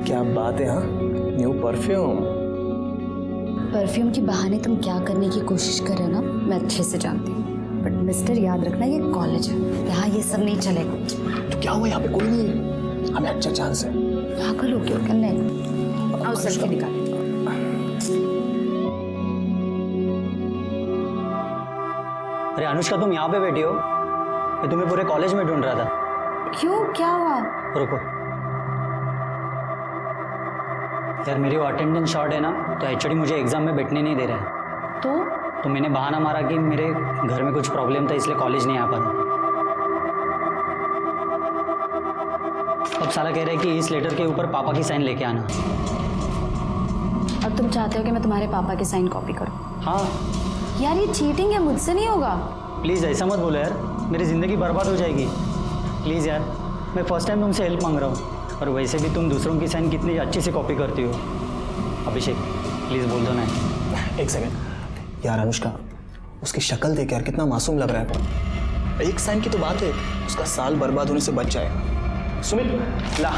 क्या बात है। हाँ, न्यू परफ्यूम। परफ्यूम के बहाने तुम क्या करने की कोशिश कर रहे हो ना, मैं अच्छे से जानती हूँ। बट मिस्टर, याद रखना ये कॉलेज है, यहाँ ये सब नहीं चलेगा। तो क्या हुआ, यहाँ पे कोई नहीं है, हमें अच्छा चांस है। पागल हो क्यों करने? आओ सेल्फी निकाल। अरे अनुष्का, तुम यहाँ पे बैठी हो? मैं तुम्हें पूरे कॉलेज में ढूंढ रहा था। क्यों, क्या हुआ? रुको यार, मेरी वो अटेंडेंस शॉर्ट है ना, तो एचओडी मुझे एग्जाम में बैठने नहीं दे रहा है। तो मैंने बहाना मारा कि मेरे घर में कुछ प्रॉब्लम था, इसलिए कॉलेज नहीं आ पाया। अब साला कह रहा है कि इस लेटर के ऊपर पापा की साइन लेके आना। अब तुम चाहते हो कि मैं तुम्हारे पापा की साइन कॉपी करूं? हाँ यार ये चीटिंग है, मुझसे नहीं होगा। प्लीज़ ऐसा मत बोलो यार, मेरी ज़िंदगी बर्बाद हो जाएगी। प्लीज़ यार, मैं फर्स्ट टाइम तुमसे हेल्प मांग रहा हूँ, और वैसे भी तुम दूसरों की साइन कितनी अच्छी से कॉपी करती हो। अभिषेक प्लीज़ बोल दो ना। एक सेकंड यार, अनुष्का उसकी शक्ल देख यार, कितना मासूम लग रहा है। एक साइन की तो बात है, उसका साल बर्बाद होने से बच जाएगा। सुमित ला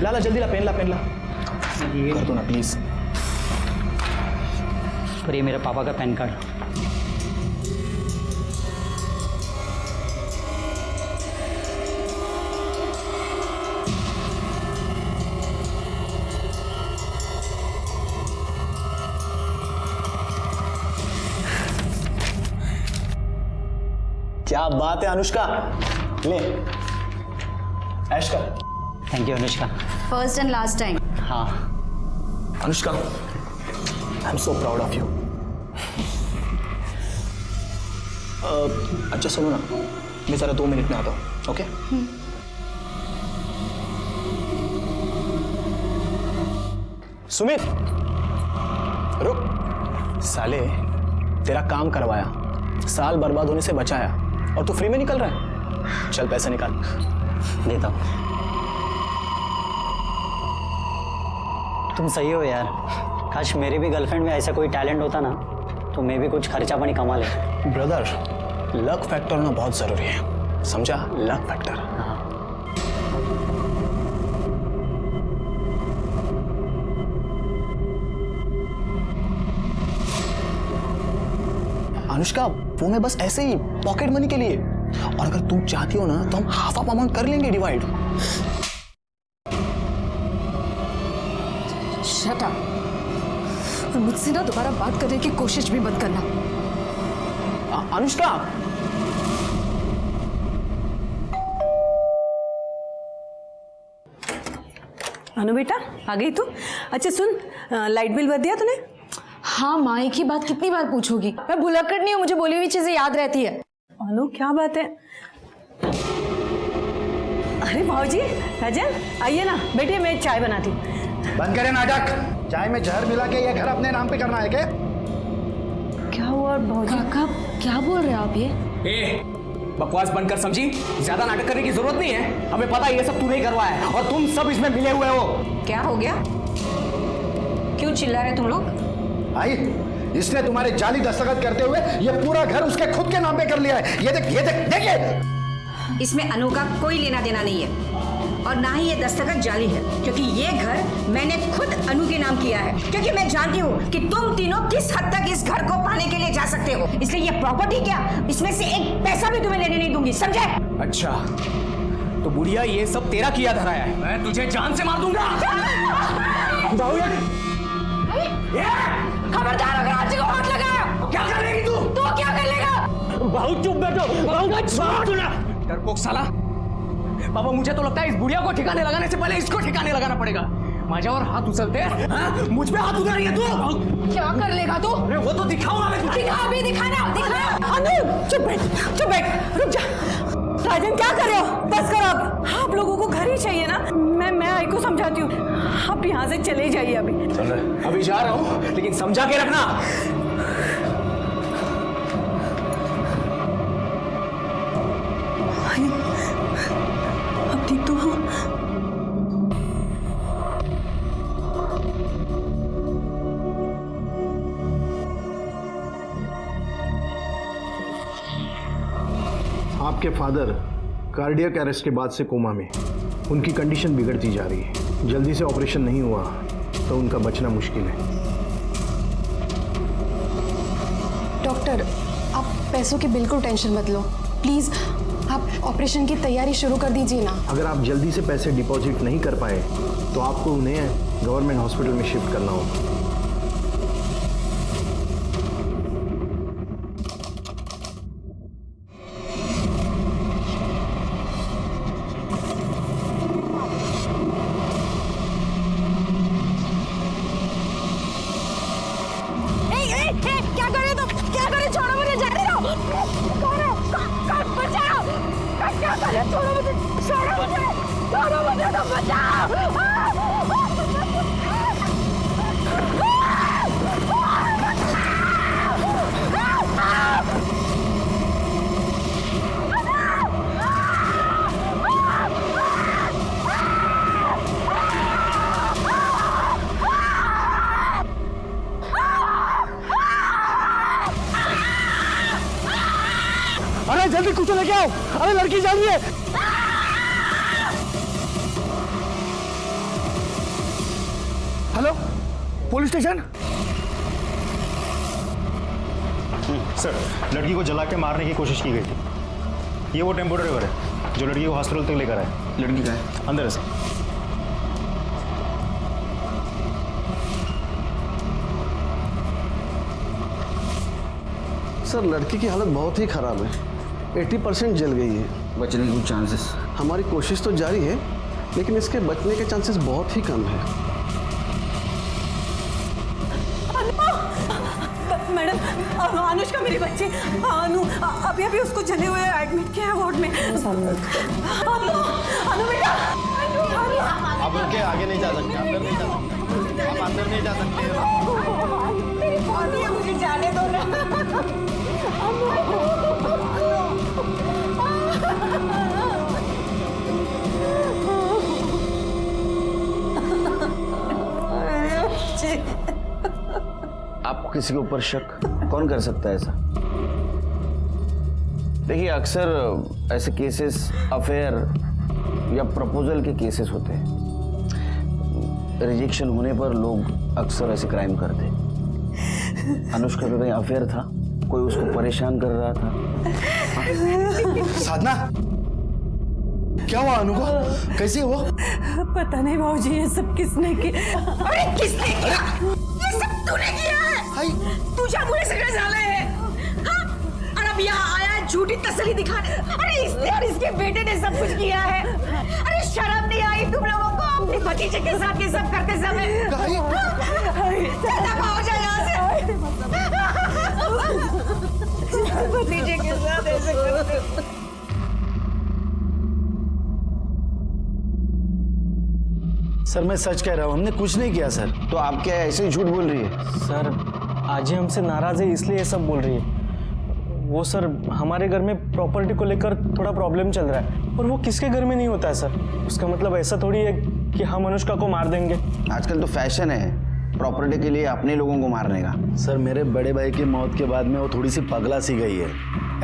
ला ला, जल्दी ला, पेन ला, पेन ला, कर दो ना प्लीज। और ये मेरे पापा का पैन कार्ड। क्या बात है अनुष्का, ले ऐश कर। Thank you Anushka. First and last time. हाँ Anushka, I am so proud of you. अच्छा सुनो ना, मैं जरा 2 मिनट में आता हूँ, ओके? सुमित रुक, साले तेरा काम करवाया, साल बर्बाद होने से बचाया, और तू फ्री में निकल रहा है। चल पैसे निकाल। देता हूँ। तुम सही हो यार, काश मेरी भी गर्लफ्रेंड में ऐसा कोई टैलेंट होता ना, तो मैं भी कुछ खर्चा पानी कमा ले। ब्रदर, लक फैक्टर होना बहुत जरूरी है, समझा? Luck factor. हाँ अनुष्का, वो मैं बस ऐसे ही पॉकेट मनी के लिए, और अगर तुम चाहती हो ना तो हम हाफ ऑफ अमाउंट कर लेंगे डिवाइड। शट अप, और मुझसे ना दोबारा बात करने की कोशिश भी मत करना। अनुष्का, अनु बेटा, आ गई तू? अच्छा सुन, लाइट बिल भर दिया तूने? हाँ माँ, एक ही बात कितनी बार पूछोगी? मैं भुलक्कड़ नहीं हूँ, मुझे बोली हुई चीजें याद रहती है। अनु क्या बात है? अरे भाऊजी, राजन आइए ना, बैठिए, मैं चाय बनाती हूँ। बंद करें नाटक। चाय में जहर मिला के ये घर अपने नाम पे करना है क्या? क्या हुआ भाऊजी? काका क्या बोल रहे हो आप ये? बकवास बंद कर, समझी? ज्यादा नाटक करने की जरूरत नहीं है, हमें पता है ये सब तूने ही करवाया है, और तुम सब इसमें मिले हुए हो। क्या हो गया? क्यों चिल्ला रहे तुम लोग? भाई, इसने तुम्हारे जाली दस्तखत करते हुए ये पूरा घर उसके खुद के नाम पे कर लिया है। ये देख, ये देख, देखिए। इसमें अनु का कोई लेना देना नहीं है, और ना ही ये दस्तखत जाली है, क्योंकि ये घर मैंने खुद अनु के नाम किया है, क्योंकि मैं जानती हूँ कि तुम तीनों किस हद तक इस घर को पाने के लिए जा सकते हो। इसलिए ये प्रॉपर्टी क्या, इसमें से एक पैसा भी तुम्हें लेने नहीं दूंगी, समझे? अच्छा, तो बुढ़िया ये सब तेरा किया धराया है, मैं तुझे जान से मार दूंगा। खबरदार, अगर आज को हाथ लगाया क्या करेगी तू? तो क्या कर लेगा? बहुत चुप बैठो, डरपोक साला। पापा, मुझे तो लगता है इस बुढ़िया को ठिकाने लगाने से पहले इसको ठिकाने लगाना पड़ेगा। माझ्यावर हाथ उछलते हैं, मुझ पे हाथ उठा रही है तू। क्या कर लेगा तू? अरे वो तो दिखाऊंगा मैं तुझे। दिखा, अभी दिखाना, दिखा। अनु चुप बैठ, चुप बैठ, रुक जा। राजन क्या कर रहे हो? बस करो अब। आप लोगों को घर ही चाहिए ना? मैं आई को समझाती हूँ, आप यहाँ से चले जाइए अभी। अभी जा रहा हूँ, लेकिन समझा के रखना। अब ठीक तो हाँ? आपके फादर कार्डियक अरेस्ट के बाद से कोमा में। उनकी कंडीशन बिगड़ती जा रही है। जल्दी से ऑपरेशन नहीं हुआ तो उनका बचना मुश्किल है। डॉक्टर, आप पैसों की बिल्कुल टेंशन मत लो, प्लीज़ आप ऑपरेशन की तैयारी शुरू कर दीजिए ना। अगर आप जल्दी से पैसे डिपॉजिट नहीं कर पाए तो आपको उन्हें गवर्नमेंट हॉस्पिटल में शिफ्ट करना होगा। क्या करे तुम? क्या करे? छोड़ो मुझे, जाने दो। बचाओ! क्या करे? छोड़ो मुझे, तो बचाओ! अरे जल्दी कुछ लेके आओ, अरे लड़की जा रही है। Hello, police station. सर, लड़की को जला के मारने की कोशिश की गई थी। ये वो टेम्पो ड्राइवर है जो लड़की को हॉस्पिटल तक लेकर आया। लड़की का है अंदर है सर। सर, लड़की की हालत बहुत ही खराब है, 80% जल गई है। बचने के कुछ चांसेस? हमारी कोशिश तो जारी है, लेकिन इसके बचने के चांसेस बहुत ही कम है। मैडम, अनुष्का मेरी बच्ची अनु अभी अभी उसको जले हुए एडमिट किया है वार्ड में। अनु बेटा, आप उनके आगे नहीं जा सकते, अंदर नहीं जा सकते, आप अंदर नहीं जा सकते। मेरी बॉडी है, मुझे जाने दो ना। आपको किसी के ऊपर शक कौन कर सकता है ऐसा? देखिए, अक्सर ऐसे केसेस अफेयर या प्रपोजल के केसेस होते हैं। रिजेक्शन होने पर लोग अक्सर ऐसे क्राइम करते हैं। अनुष्का का कहीं अफेयर था, कोई उसको परेशान कर रहा था। साधना, क्या हुआ अनु को? कैसे हुआ? पता नहीं भाऊजी, ये सब किसने किया? अरे किसने किया? ये सब तूने किया है? तू जामुने से साले है, हाँ? और अब यहाँ आया है झूठी तसल्ली दिखाने। अरे इसने और इसके बेटे ने सब कुछ किया है। अरे शर्म नहीं आई तुम लोगों को अपने भतीजे के साथ ये सब करते समय? चला भाऊजा यहाँ से। भतीजे के साथ ऐसे करते। सर, मैं सच कह रहा हूँ, हमने कुछ नहीं किया सर। तो आप क्या ऐसे ही झूठ बोल रही है? सर, आज ही हमसे नाराज है इसलिए ये सब बोल रही है। वो सर, हमारे घर में प्रॉपर्टी को लेकर थोड़ा प्रॉब्लम चल रहा है, और वो किसके घर में नहीं होता है सर। उसका मतलब ऐसा थोड़ी है कि हम अनुष्का को मार देंगे। आजकल तो फैशन है प्रॉपर्टी के लिए अपने लोगों को मारने का। सर, मेरे बड़े भाई की मौत के बाद में वो थोड़ी सी पगला सी गई है।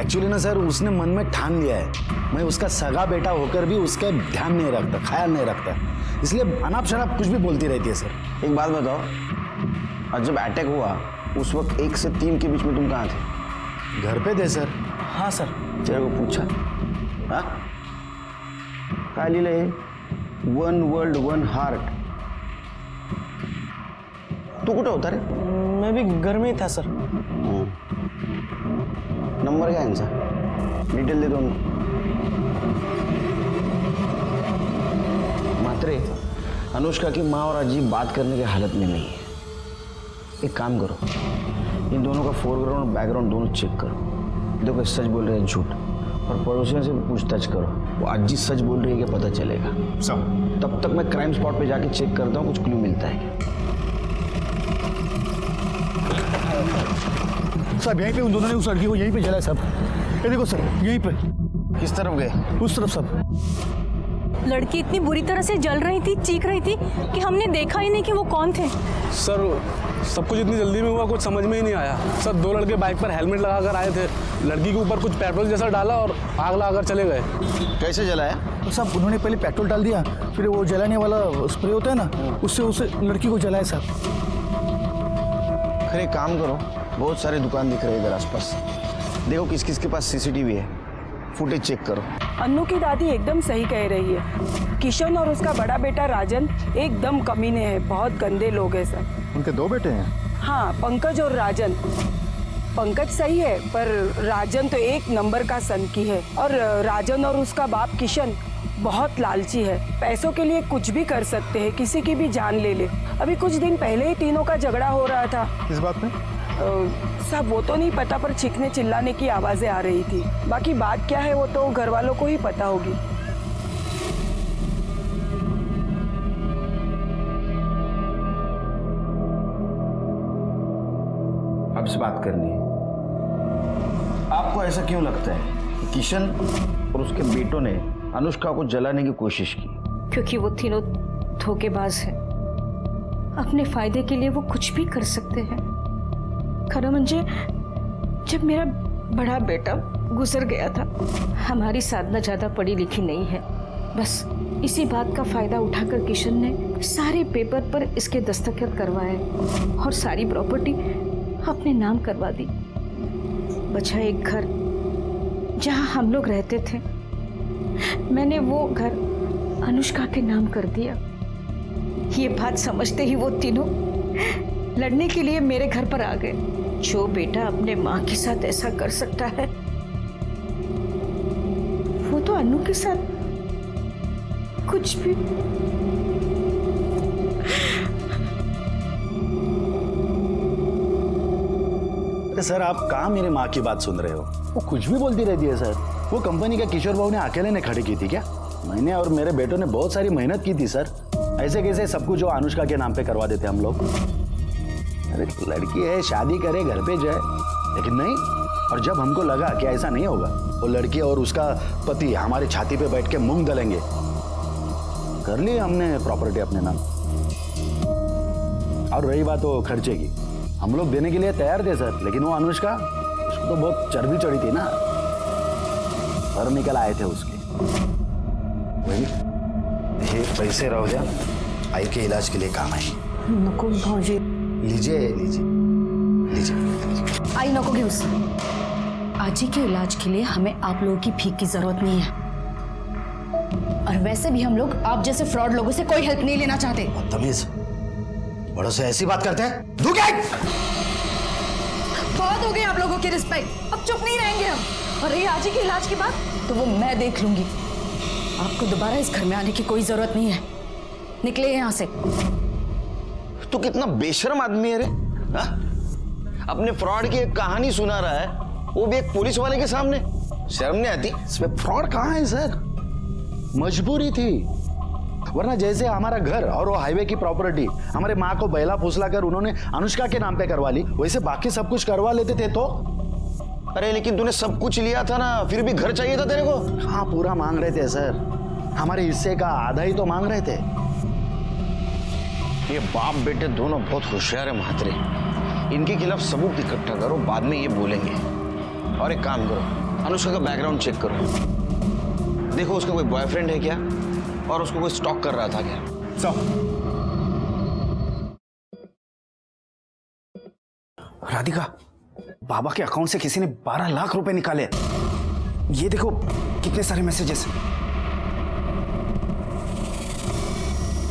एक्चुअली ना सर, उसने मन में ठान लिया है, मैं उसका सगा बेटा होकर भी उसका ध्यान नहीं रखता, ख्याल नहीं रखता, इसलिए अनाप शनाप कुछ भी बोलती रहती है सर। एक बात बताओ, और जब अटैक हुआ उस वक्त 1 से 3 के बीच में तुम कहाँ थे? घर पे थे सर। हाँ सर। तेरे को पूछा? हाँ, काय लिहिलं हे? 1 वर्ल्ड 1 हार्ट। तू कुठं होता रे? मैं भी घर में ही था सर। नंबर क्या है इनका? डिटेल दे दो उनको। मात्रे, अनुष्का की माँ और अजी बात करने की हालत में नहीं है। एक काम करो, इन दोनों का फोरग्राउंड और बैकग्राउंड दोनों चेक करो। देखो, सच बोल रहे हैं झूठ, और पड़ोसियों से पूछताछ करो। वो अजी सच बोल रही है क्या पता चलेगा। तब तक मैं क्राइम स्पॉट पे जाके चेक करता हूँ, कुछ क्लू मिलता है क्या। साहब, यहीं पे उन दोनों ने उस लड़की को यहीं पे जलाया साहब। ये देखो सर, यहीं पे। किस तरफ गए? उस तरफ साहब। लड़की इतनी बुरी तरह से जल रही थी, चीख रही थी कि हमने देखा ही नहीं कि वो कौन थे। सर सब कुछ इतनी जल्दी में हुआ, कुछ समझ में ही नहीं आया। सर 2 लड़के बाइक पर हेलमेट लगाकर आए थे, लड़की के ऊपर कुछ पेट्रोल जैसा डाला और आग लगाकर चले गए। कैसे जलाया? तो साहब उन्होंने पहले पेट्रोल डाल दिया, फिर वो जलाने वाला स्प्रे होता है ना, उससे उसे लड़की को जलाया साहब। फिर एक काम करो, बहुत सारे दुकान दिख रहे हैं इधर आसपास, देखो किस किस के पास सीसीटीवी है, फुटेज चेक करो। अन्नू की दादी एकदम सही कह रही है। किशन और उसका बड़ा बेटा राजन एकदम कमीने हैं, बहुत गंदे लोग हैं सर। उनके 2 बेटे हैं? हाँ, पंकज और राजन। पंकज सही है पर राजन तो 1 नंबर का सनकी है। और राजन और उसका बाप किशन बहुत लालची है, पैसों के लिए कुछ भी कर सकते हैं, किसी की भी जान ले ले। अभी कुछ दिन पहले ही तीनों का झगड़ा हो रहा था। किस बात में? सब वो तो नहीं पता, पर चीखने चिल्लाने की आवाजें आ रही थी। बाकी बात क्या है वो तो घर वालों को ही पता होगी। अब से बात करनी है। आपको ऐसा क्यों लगता है कि किशन और उसके बेटों ने अनुष्का को जलाने की कोशिश की? क्योंकि वो तीनों धोखेबाज हैं। अपने फायदे के लिए वो कुछ भी कर सकते हैं। खरा मंजे, जब मेरा बड़ा बेटा गुजर गया था, हमारी साधना ज्यादा पढ़ी लिखी नहीं है, बस इसी बात का फायदा उठाकर किशन ने सारे पेपर पर इसके दस्तखत करवाए और सारी प्रॉपर्टी अपने नाम करवा दी। बचा एक घर जहां हम लोग रहते थे, मैंने वो घर अनुष्का के नाम कर दिया। ये बात समझते ही वो तीनों लड़ने के लिए मेरे घर पर आ गए। जो बेटा अपने माँ के साथ ऐसा कर सकता है, वो तो अन्नू के साथ कुछ भी। सर आप कहाँ मेरी माँ की बात सुन रहे हो? वो कुछ भी बोलती रहती है सर। वो कंपनी का किशोर बाबू ने अकेले ने खड़ी की थी क्या? मैंने और मेरे बेटों ने बहुत सारी मेहनत की थी सर। ऐसे कैसे सब कुछ जो अनुष्का के नाम पे करवा देते हम लोग? अरे लड़की है, शादी करे, घर पे जाए, लेकिन नहीं। और जब हमको लगा कि ऐसा नहीं होगा, वो लड़की और उसका पति हमारी छाती पे बैठ के मूंग दलेंगे, कर ली हमने प्रॉपर्टी अपने नाम। और रही बात वो खर्चे की, हम लोग देने के लिए तैयार थे सर, लेकिन वो अनुष्का, उसको तो बहुत चर्बी चढ़ी थी ना, पर निकल आए थे उसके। वही ये पैसे रहो जा, आई के इलाज के लिए काम आए। नको भाऊजी, लीजिए लीजिए लीजिए। आई नको घे उससे। आजी के इलाज के लिए हमें आप लोगों की भीख की जरूरत नहीं है, और वैसे भी हम लोग आप जैसे फ्रॉड लोगों से कोई हेल्प नहीं लेना चाहते। तमीज, बड़ों से ऐसी बात करते हैं? बहुत हो गई आप लोगों की रिस्पेक्ट, अब चुप नहीं रहेंगे हम। और ये आजी के इलाज की बात तो वो मैं देख लूंगी। आपको दोबारा इस घर में आने की कोई जरूरत नहीं है, निकले यहाँ से। तो कितना बेशर्म आदमी है रे, हा? अपने फ्रॉड की एक कहानी सुना रहा है, वो भी एक पुलिस वाले के सामने। शर्म नहीं आती? इसमें फ्रॉड कहाँ है सर? मजबूरी थी, वरना जैसे हमारा घर और वो हाईवे की प्रॉपर्टी हमारे माँ को बैला फुसला कर उन्होंने अनुष्का के नाम पे करवा ली, वैसे बाकी सब कुछ करवा लेते थे तो। अरे लेकिन तूने सब कुछ लिया था ना, फिर भी घर चाहिए था तेरे को। हाँ पूरा मांग रहे थे सर, हमारे हिस्से का आधा ही तो मांग रहे थे। ये बाप बेटे दोनों बहुत होशियार है महात्रे, इनके खिलाफ सबूत इकट्ठा करो, बाद में ये बोलेंगे। और एक काम करो, अनुष्का का बैकग्राउंड चेक करो, देखो उसका कोई बॉयफ्रेंड है क्या, और उसको कोई स्टॉक कर रहा था क्या। राधिका, बाबा के अकाउंट से किसी ने 12 लाख रुपए निकाले। ये देखो कितने सारे मैसेजेस।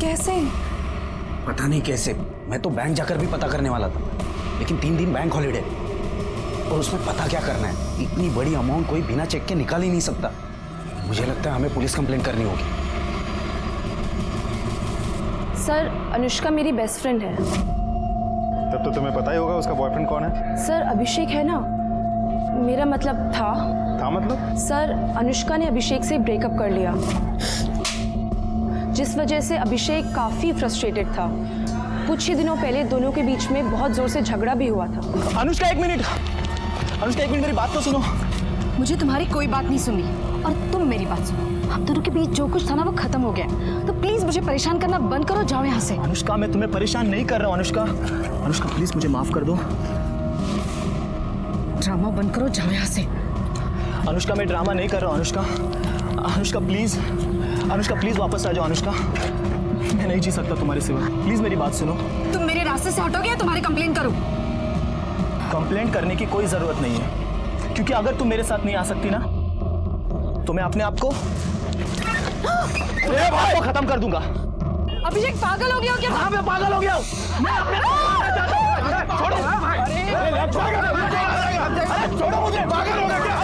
कैसे? पता नहीं कैसे, मैं तो बैंक जाकर भी पता करने वाला था, लेकिन 3 दिन बैंक हॉलिडे, और उसमें पता क्या करना है? इतनी बड़ी अमाउंट कोई बिना चेक के निकाल ही नहीं सकता। मुझे लगता है हमें पुलिस कंप्लेंट करनी होगी। सर, अनुष्का मेरी बेस्ट फ्रेंड है। तब तो तुम्हें पता ही होगा उसका बॉयफ्रेंड कौन है। सर, अभिषेक है ना, मेरा मतलब था मतलब? सर, अनुष्का ने अभिषेक से ब्रेकअप कर लिया, जिस वजह से अभिषेक काफी फ्रस्ट्रेटेड था। कुछ ही दिनों पहले दोनों के बीच में बहुत जोर से झगड़ा भी हुआ था। अनुष्का एक मिनट, अनुष्का एक मिनट मेरी बात तो सुनो। मुझे तुम्हारी कोई बात नहीं सुननी, और तुम मेरी बात सुनो। आप दोनों के बीच जो कुछ था ना वो खत्म हो गया, तो प्लीज मुझे परेशान करना बंद करो, जाओ यहाँ से। अनुष्का, मैं तुम्हें परेशान नहीं कर रहा हूँ। अनुष्का, अनुष्का प्लीज मुझे माफ कर दो। ड्रामा बंद करो, जाओ यहाँ से। अनुष्का, मैं ड्रामा नहीं कर रहा हूँ। अनुष्का, अनुष्का प्लीज, अनुष्का प्लीज वापस आ जाओ। अनुष्का, मैं नहीं जी सकता तुम्हारे सिवा, प्लीज मेरी बात सुनो। तुम मेरे रास्ते से हटोगे या तुम्हारी कंप्लेंट करूं? कंप्लेंट करने की कोई जरूरत नहीं है, क्योंकि अगर तुम मेरे साथ नहीं आ सकती ना तो मैं अपने आप को खत्म कर दूंगा। अभिषेक पागल हो गया हो क्या? हाँ, मैं पागल हो गया हूँ। मैं अपने छोड़ो मुझे, पागल हो गया क्या?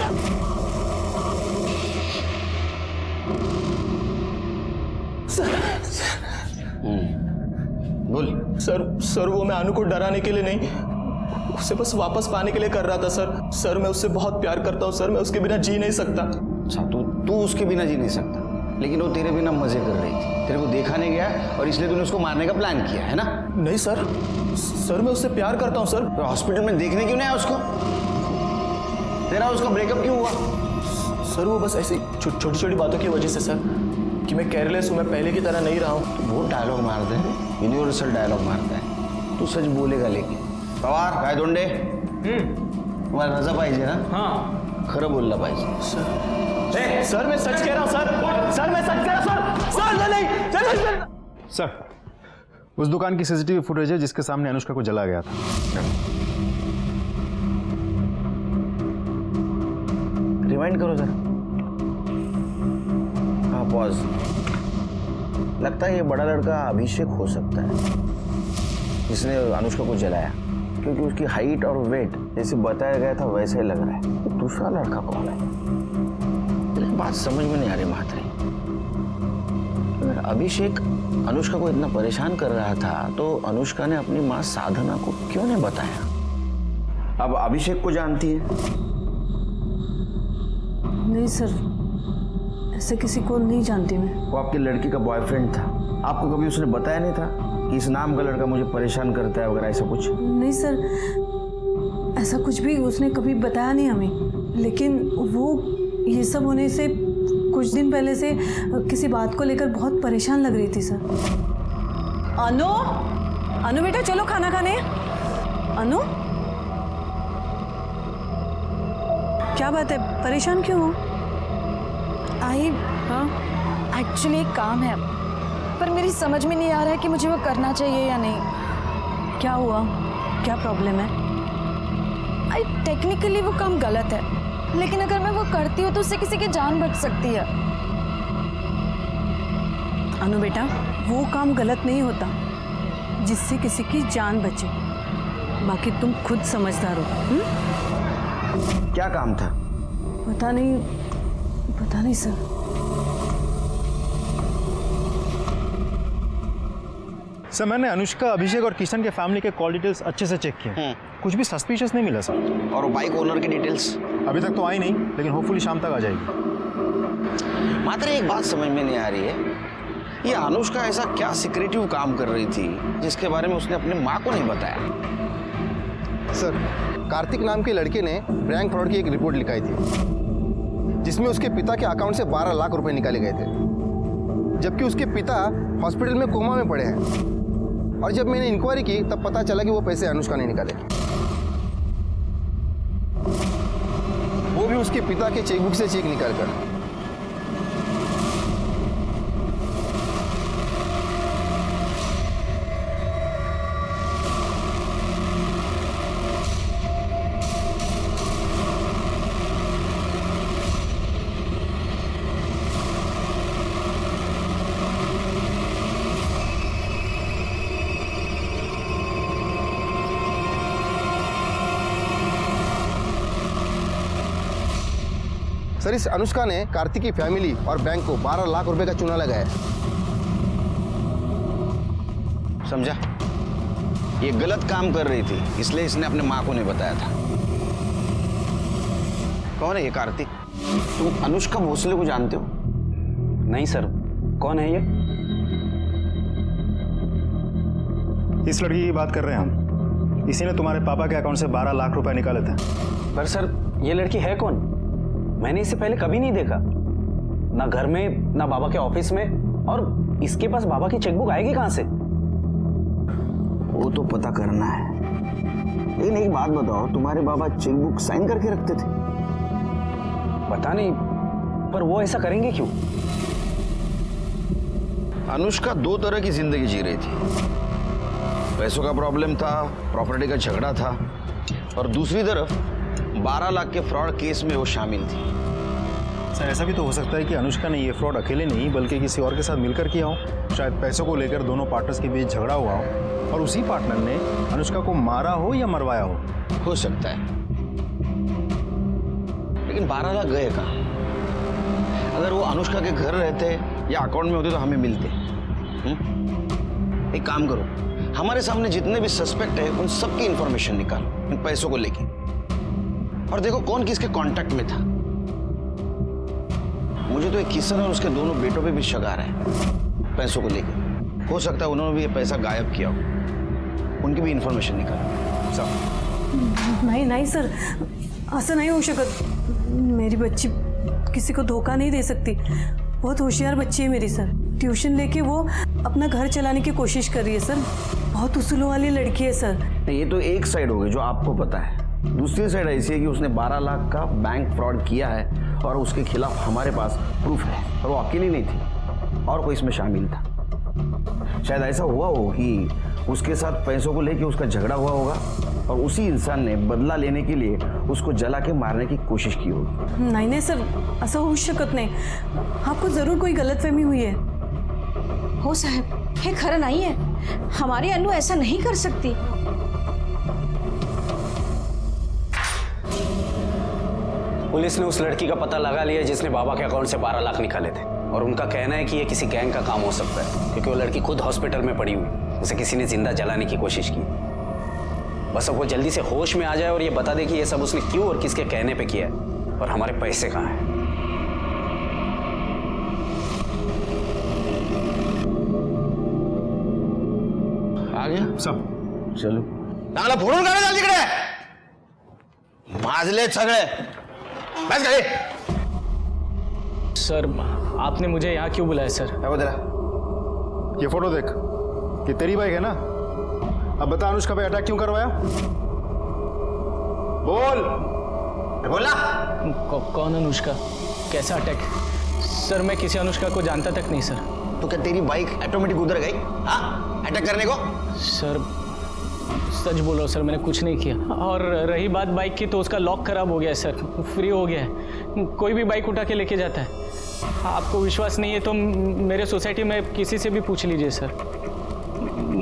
बोल। सर वो मैं अनु को डराने के लिए नहीं, उसे बस वापस पाने के लिए कर रहा था सर। मैं उससे बहुत प्यार करता हूँ सर, मैं उसके बिना जी नहीं सकता। अच्छा, तू उसके बिना जी नहीं सकता, लेकिन वो तेरे बिना मजे कर रही थी, तेरे को देखा नहीं गया और इसलिए तूने उसको मारने का प्लान किया है ना? नहीं सर मैं उससे प्यार करता हूँ सर। तो हॉस्पिटल में देखने क्यों नहीं आया उसको? तेरा उसका ब्रेकअप क्यों हुआ? सर वो बस ऐसी छोटी छोटी बातों की वजह से सर, कि मैं केयरलेस हूँ, मैं पहले की तरह नहीं रहा हूँ। तो बहुत डायलॉग मारते हैं, यूनिवर्सल डायलॉग मारता है। तू सच बोलेगा लेकिन। पवार काय दोंडे, तुम्हाला रजा पाहिजे ना? हाँ, खरं बोलला पाहिजे। सर मैं सच कह रहा हूँ सर मैं सच कह रहा हूँ सर नहीं। सर, उस दुकान की सीसीटीवी फुटेज है जिसके सामने अनुष्का को जला गया था। रिवाइंड करो जरा। हाँ, पॉज। लगता है ये बड़ा लड़का अभिषेक हो सकता है जिसने अनुष्का को जलाया, क्योंकि उसकी हाइट और वेट जैसे बताया गया था वैसे ही लग रहा है। तो दूसरा लड़का कौन है? लेकिन बात समझ में नहीं आ रही महात्री। अगर अभिषेक अनुष्का को इतना परेशान कर रहा था तो अनुष्का ने अपनी माँ साधना को क्यों नहीं बताया? अब अभिषेक को जानती है? नहीं सर, ऐसे किसी को नहीं जानती मैं। वो आपकी लड़की का बॉयफ्रेंड था, आपको कभी उसने बताया नहीं था कि इस नाम का लड़का मुझे परेशान करता है वगैरह ऐसा कुछ? नहीं सर, ऐसा कुछ भी उसने कभी बताया नहीं हमें। लेकिन वो ये सब होने से कुछ दिन पहले से किसी बात को लेकर बहुत परेशान लग रही थी सर। अनु बेटा चलो खाना खाने। अनु, क्या बात है, परेशान क्यों हो? आई हाँ, एक्चुअली एक काम है, पर मेरी समझ में नहीं आ रहा है कि मुझे वो करना चाहिए या नहीं। क्या हुआ, क्या प्रॉब्लम है? आई टेक्निकली वो काम गलत है, लेकिन अगर मैं वो करती हूँ तो उससे किसी की जान बच सकती है। अनु बेटा, वो काम गलत नहीं होता जिससे किसी की जान बचे। बाकी तुम खुद समझदार हो। क्या काम था? पता नहीं सर। सर, मैंने अनुष्का, अभिषेक और किशन के फैमिली के कॉल डिटेल्स अच्छे से चेक किए, कुछ भी सस्पिशियस नहीं मिला सर। और बाइक ओनर की डिटेल्स? अभी तक तो आई नहीं, लेकिन होपफुली शाम तक आ जाएगी। मात्र एक बात समझ में नहीं आ रही है, ये अनुष्का ऐसा क्या सिक्रेटिव काम कर रही थी जिसके बारे में उसने अपने माँ को नहीं बताया? सर, कार्तिक नाम के लड़के ने बैंक फ्रॉड की एक रिपोर्ट लिखाई थी, जिसमें उसके पिता के अकाउंट से 12 लाख रुपए निकाले गए थे, जबकि उसके पिता हॉस्पिटल में कोमा में पड़े हैं। और जब मैंने इंक्वायरी की तब पता चला कि वो पैसे अनुष्का ने निकाले, वो भी उसके पिता के चेकबुक से चेक निकालकर। सर, इस अनुष्का ने कार्तिक की फैमिली और बैंक को 12 लाख रुपए का चूना लगाया। समझा? ये गलत काम कर रही थी, इसलिए इसने अपने माँ को नहीं बताया था। कौन है ये कार्तिक? तुम अनुष्का भोसले को जानते हो? नहीं सर, कौन है ये? इस लड़की की बात कर रहे हैं हम। इसी ने तुम्हारे पापा के अकाउंट से 12 लाख रुपए निकाले थे। पर सर, ये लड़की है कौन? मैंने इसे पहले कभी नहीं देखा। ना घर में, ना बाबा के ऑफिस में, और इसके पास बाबा की चेकबुक आएगी कहां से? वो तो पता करना है। लेकिन एक बात बताओ, तुम्हारे बाबा चेकबुक साइन करके रखते थे? पता नहीं, पर वो ऐसा करेंगे क्यों? अनुष्का दो तरह की जिंदगी जी रही थी। पैसों का प्रॉब्लम था, प्रॉपर्टी का झगड़ा था, और दूसरी तरफ 12 लाख के फ्रॉड केस में वो शामिल थी। सर ऐसा भी तो हो सकता है कि अनुष्का ने ये फ्रॉड अकेले नहीं बल्कि किसी और के साथ मिलकर किया हो। शायद पैसों को लेकर दोनों पार्टनर्स के बीच झगड़ा हुआ हो और उसी पार्टनर ने अनुष्का को मारा हो या मरवाया हो सकता है। लेकिन 12 लाख गए कहाँ? अगर वो अनुष्का के घर रहते या अकाउंट में होते तो हमें मिलते। एक काम करो, हमारे सामने जितने भी सस्पेक्ट है उन सबकी इंफॉर्मेशन निकालो इन पैसों को लेके, और देखो कौन किसके कांटेक्ट में था। मुझे तो एक किशन और उसके दोनों बेटों पे भी शक आ रहा है पैसों को लेके। हो सकता है उन्होंने भी ये पैसा गायब किया हो, उनकी भी इंफॉर्मेशन निकालो। सब नहीं सर, ऐसा नहीं हो शकत। मेरी बच्ची किसी को धोखा नहीं दे सकती। बहुत होशियार बच्ची है मेरी सर। ट्यूशन लेके वो अपना घर चलाने की कोशिश कर रही है सर। बहुत उसूलों वाली लड़की है सर। ये तो एक साइड हो गई जो आपको पता है। दूसरी साइड ऐसी है कि उसने 12 लाख का बैंक फ्रॉड किया है और उसके खिलाफ हमारे पास प्रूफ है, और वो अकेली नहीं थी और कोई इसमें शामिल था। शायद ऐसा हुआ हो कि उसके साथ पैसों को लेके उसका झगड़ा हुआ होगा और उसी इंसान ने बदला लेने के लिए उसको जला के मारने की कोशिश की होगी। नहीं सर, ऐसा हो शकत नहीं। आपको जरूर कोई गलतफहमी हुई है। हो साहब, हे खरं नहीं है। हमारी अनु ऐसा नहीं कर सकती। पुलिस ने उस लड़की का पता लगा लिया जिसने बाबा के अकाउंट से 12 लाख निकाले थे, और उनका कहना है कि ये किसी गैंग का काम हो सकता है, क्योंकि वो लड़की खुद हॉस्पिटल में पड़ी हुई, उसे किसी ने जिंदा जलाने की कोशिश की। बस अब वो जल्दी से होश में आ जाए और ये बता दे कि ये सब उसने क्यों और किसके कहने पे किया है, और हमारे पैसे कहाँ हैं। आ गया सब चलो चांगला फोडून काढा चाल तिकडे, माजले सगळे। बस गए। सर आपने मुझे यहाँ क्यों बुलाया सर? क्या बता? ये फोटो देख, ये तेरी बाइक है ना? अब बता अनुष्का पे अटैक क्यों करवाया? बोल। बोला। कौन अनुष्का? कैसा अटैक? सर मैं किसी अनुष्का को जानता तक नहीं सर। तो क्या तेरी बाइक ऑटोमेटिक उधर गई अटैक करने को? सर सच बोल रहा हूँ सर, मैंने कुछ नहीं किया। और रही बात बाइक की, तो उसका लॉक खराब हो गया है सर, फ्री हो गया है। कोई भी बाइक उठा के लेके जाता है। आपको विश्वास नहीं है तो मेरे सोसाइटी में किसी से भी पूछ लीजिए सर।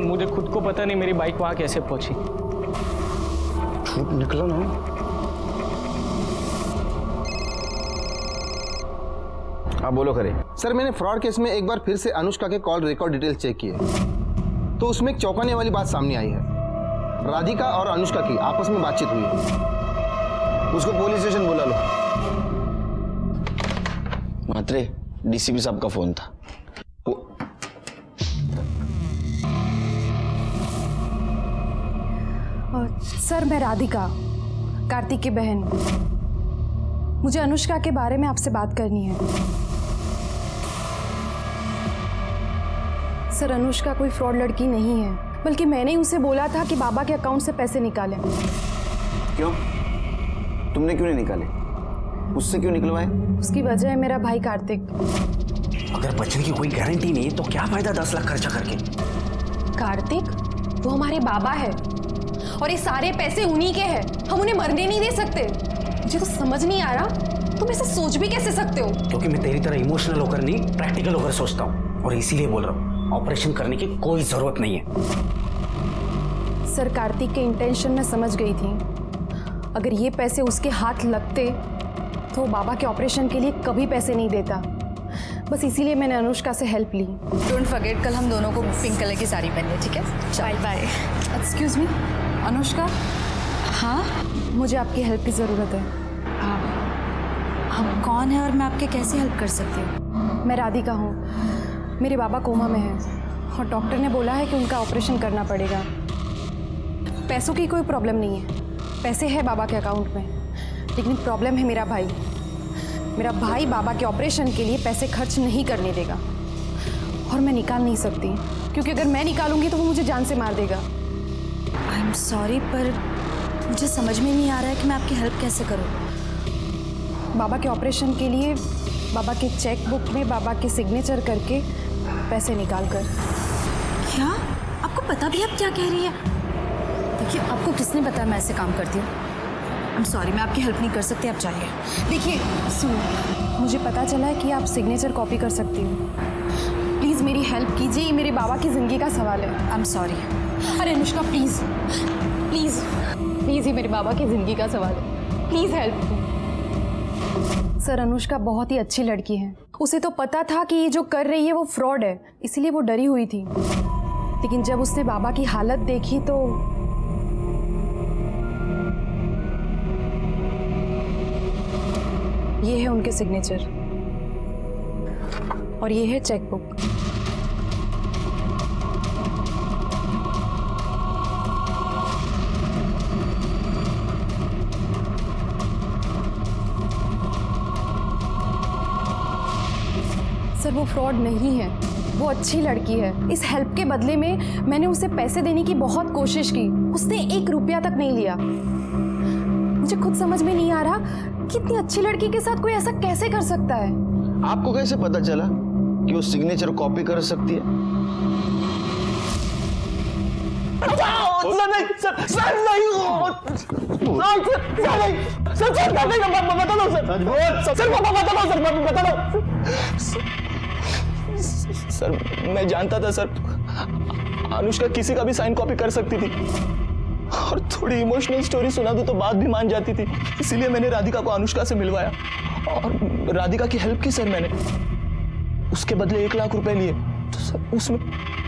मुझे खुद को पता नहीं मेरी बाइक वहाँ कैसे पहुँची। झूठ निकला ना। हाँ बोलो करे। सर मैंने फ्रॉड केस में एक बार फिर से अनुष्का के कॉल रिकॉर्ड डिटेल चेक किए, तो उसमें एक चौंकाने वाली बात सामने आई है। राधिका और अनुष्का की आपस में बातचीत हुई है। उसको पुलिस स्टेशन बुला लो। मात्रे डीसीपी साहब का फोन था। सर मैं राधिका, कार्तिक की बहन। मुझे अनुष्का के बारे में आपसे बात करनी है। सर अनुष्का कोई फ्रॉड लड़की नहीं है, बल्कि मैंने उसे बोला था कि बाबा के अकाउंट से पैसे निकालें। क्यों? तुमने क्यों नहीं निकाले? उससे क्यों निकलवाए? उसकी वजह है मेरा भाई कार्तिक। अगर बचने की कोई गारंटी नहीं है तो क्या फायदा 10 लाख खर्चा करके? कार्तिक वो हमारे बाबा है और ये सारे पैसे उन्हीं के हैं। हम उन्हें मरने नहीं दे सकते। मुझे तो समझ नहीं आ रहा तुम ऐसा सोच भी कैसे सकते हो? क्योंकि मैं तेरी तरह इमोशनल होकर नहीं, प्रैक्टिकल होकर सोचता हूँ, और इसीलिए बोल रहा हूँ ऑपरेशन करने की कोई जरूरत नहीं है। सर कार्तिक के इंटेंशन में समझ गई थी। अगर ये पैसे उसके हाथ लगते तो वो बाबा के ऑपरेशन के लिए कभी पैसे नहीं देता। बस इसीलिए मैंने अनुष्का से हेल्प ली। डोंट फॉरगेट कल हम दोनों को पिंक कलर की साड़ी पहनी है, ठीक है? Bye bye. Excuse me Anushka. हाँ मुझे आपकी हेल्प की ज़रूरत है। आप कौन है और मैं आपके कैसे हेल्प कर सकती हूँ? मैं राधिका हूँ। मेरे बाबा कोमा में हैं और डॉक्टर ने बोला है कि उनका ऑपरेशन करना पड़ेगा। पैसों की कोई प्रॉब्लम नहीं है, पैसे है बाबा के अकाउंट में, लेकिन प्रॉब्लम है मेरा भाई। मेरा भाई बाबा के ऑपरेशन के लिए पैसे खर्च नहीं करने देगा, और मैं निकाल नहीं सकती क्योंकि अगर मैं निकालूंगी तो वो मुझे जान से मार देगा। आई एम सॉरी, पर मुझे समझ में नहीं आ रहा है कि मैं आपकी हेल्प कैसे करूं। बाबा के ऑपरेशन के लिए बाबा के चेक बुक में बाबा के सिग्नेचर करके पैसे निकाल कर। क्या आपको पता भी आप क्या कह रही है? देखिए, आपको किसने बताया मैं ऐसे काम करती हूँ? आई एम सॉरी, मैं आपकी हेल्प नहीं कर सकती, आप जाइए। देखिए सुनो, मुझे पता चला है कि आप सिग्नेचर कॉपी कर सकती हो। प्लीज़ मेरी हेल्प कीजिए, ये मेरे बाबा की ज़िंदगी का सवाल है। I am sorry. अरे अनुष्का प्लीज़ प्लीज़ प्लीज़, ये मेरे बाबा की ज़िंदगी का सवाल है, प्लीज़ हेल्प। सर, अनुष्का बहुत ही अच्छी लड़की है। उसे तो पता था कि ये जो कर रही है वो फ्रॉड है, इसीलिए वो डरी हुई थी। लेकिन जब उसने बाबा की हालत देखी तो ये है उनके सिग्नेचर और ये है चेक बुक। सर, वो फ्रॉड नहीं है, वो अच्छी लड़की है। इस हेल्प के बदले में मैंने उसे पैसे देने की बहुत कोशिश की, उसने 1 रुपया तक नहीं लिया। मुझे खुद समझ में नहीं आ रहा कि इतनी अच्छी लड़की के साथ कोई ऐसा कैसे कर सकता है। आपको कैसे पता चला कि वो सिग्नेचर कॉपी कर सकती है? सर, मैं जानता था सर, अनुष्का किसी का भी साइन कॉपी कर सकती थी, और थोड़ी इमोशनल स्टोरी सुना दो तो बात भी मान जाती थी। इसीलिए मैंने राधिका को अनुष्का से मिलवाया और राधिका की हेल्प की सर मैंने। उसके बदले 1 लाख रुपए लिए। तो सर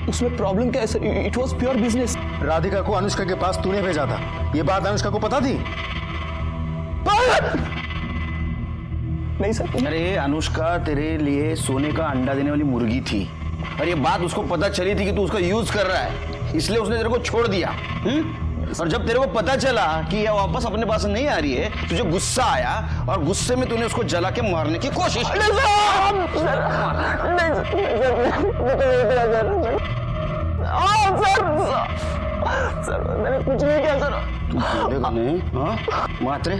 उसमें प्रॉब्लम क्या है sir? It was pure business. Radhika को अनुष्का के पास तूने भेजा था, ये बात अनुष्का को पता थी? नहीं सर। अरे अनुष्का तेरे लिए सोने का अंडा देने वाली मुर्गी थी, और ये बात उसको पता चली थी कि तू उसका यूज कर रहा है, इसलिए उसने तेरे को छोड़ दिया। और जब तेरे को पता चला कि ये वापस अपने पास नहीं आ रही है, तुझे गुस्सा आया और गुस्से में तूने उसको जला के मारने की कोशिश की। सर, मैंने कुछ नहीं किया सर। तू बोलेगा नहीं? हाँ मात्रे,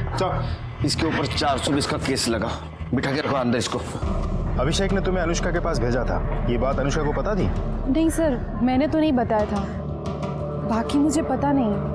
इसके ऊपर 420 का केस लगा। बिठा के रखो अंदर इसको। अभिषेक ने तुम्हें अनुष्का के पास भेजा था, ये बात अनुष्का को पता थी? नहीं सर, मैंने तो नहीं बताया था, बाकी मुझे पता नहीं।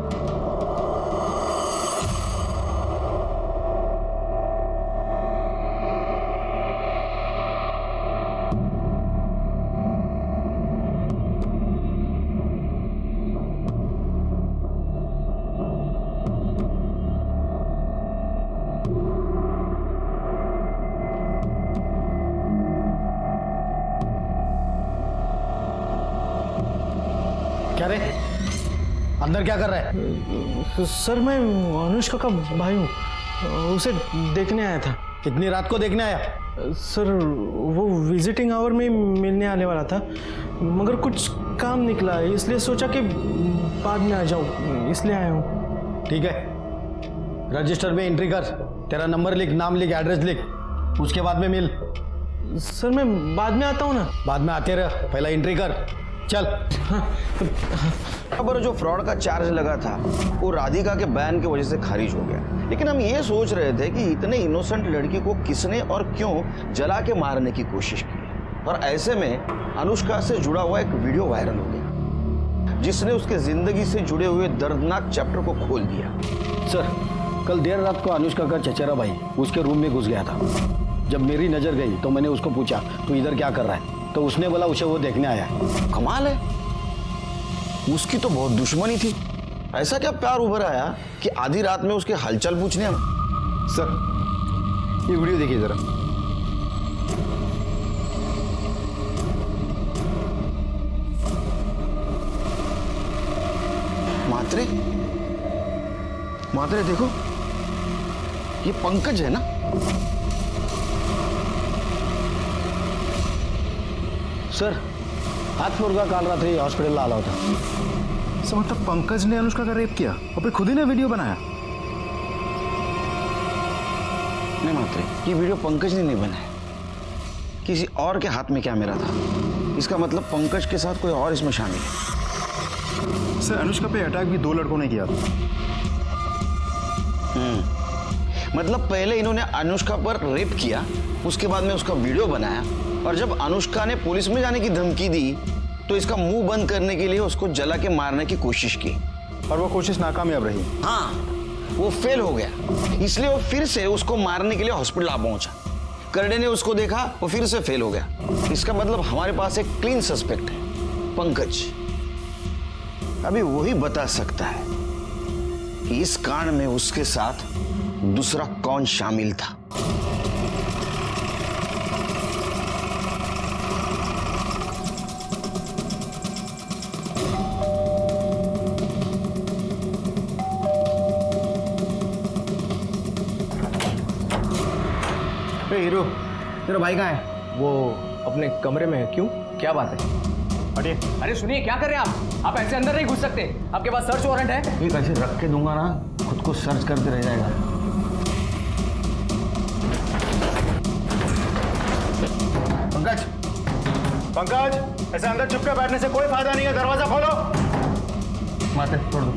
क्या रे, अंदर क्या कर रहा है? सर, मैं अनुष्का का भाई हूँ, उसे देखने आया था। इतनी रात को देखने आया? सर, वो विजिटिंग आवर में मिलने आने वाला था, मगर कुछ काम निकला, इसलिए सोचा कि बाद में आ जाऊँ, इसलिए आया हूँ। ठीक है, रजिस्टर में एंट्री कर, तेरा नंबर लिख, नाम लिख, एड्रेस लिख, उसके बाद में मिल। सर, मैं बाद में आता हूँ ना। बाद में आते रह, पहला एंट्री कर, चल। पर जो फ्रॉड का चार्ज लगा था वो राधिका के बयान की वजह से खारिज हो गया, लेकिन हम ये सोच रहे थे कि इतने इनोसेंट लड़की को किसने और क्यों जला के मारने की कोशिश की। और ऐसे में अनुष्का से जुड़ा हुआ एक वीडियो वायरल हो गया, जिसने उसके जिंदगी से जुड़े हुए दर्दनाक चैप्टर को खोल दिया। सर, कल देर रात को अनुष्का का चचेरा भाई उसके रूम में घुस गया था। जब मेरी नजर गई तो मैंने उसको पूछा, तू इधर क्या कर रहा है? तो उसने बोला उसे वो देखने आया है। कमाल है, उसकी तो बहुत दुश्मनी थी। ऐसा क्या प्यार उभर आया कि आधी रात में उसके हालचाल पूछने हम। सर, ये वीडियो देखिए जरा। मात्रे, मात्रे देखो, ये पंकज है ना? सर, हाथ फ्लोर का काल रात्रि हॉस्पिटल आला होता। सर, मतलब पंकज ने अनुष्का का रेप किया और फिर खुद ही ने वीडियो बनाया? नहीं मात्रे, ये वीडियो पंकज ने नहीं बनाया, किसी और के हाथ में कैमरा था। इसका मतलब पंकज के साथ कोई और इसमें शामिल है। सर अनुष्का पे अटैक भी 2 लड़कों ने किया था। मतलब पहले इन्होंने अनुष्का पर रेप किया, उसके बाद में उसका वीडियो बनाया, और जब अनुष्का ने पुलिस में जाने की धमकी दी तो इसका मुंह बंद करने के लिए उसको जला के मारने की कोशिश की, और वो कोशिश नाकामयाब रही। हाँ, वो फेल हो गया, इसलिए वो फिर से उसको मारने के लिए हॉस्पिटल आ पहुंचा। करडे ने उसको देखा, वो फिर से फेल हो गया। इसका मतलब हमारे पास एक क्लीन सस्पेक्ट है, पंकज। अभी वही बता सकता है कि इस कांड में उसके साथ दूसरा कौन शामिल था। हीरो, तेरा भाई कहाँ है? वो अपने कमरे में है। क्यों, क्या बात है? हटिए। अरे सुनिए, क्या कर रहे हैं आप ऐसे अंदर नहीं घुस सकते। आपके पास सर्च वारंट है। एक ऐसे रख के दूंगा ना, खुद को सर्च करते रह जाएगा। पंकज, पंकज, ऐसे अंदर चुपके बैठने से कोई फायदा नहीं है, दरवाजा खोलो। माते छोड़ दो।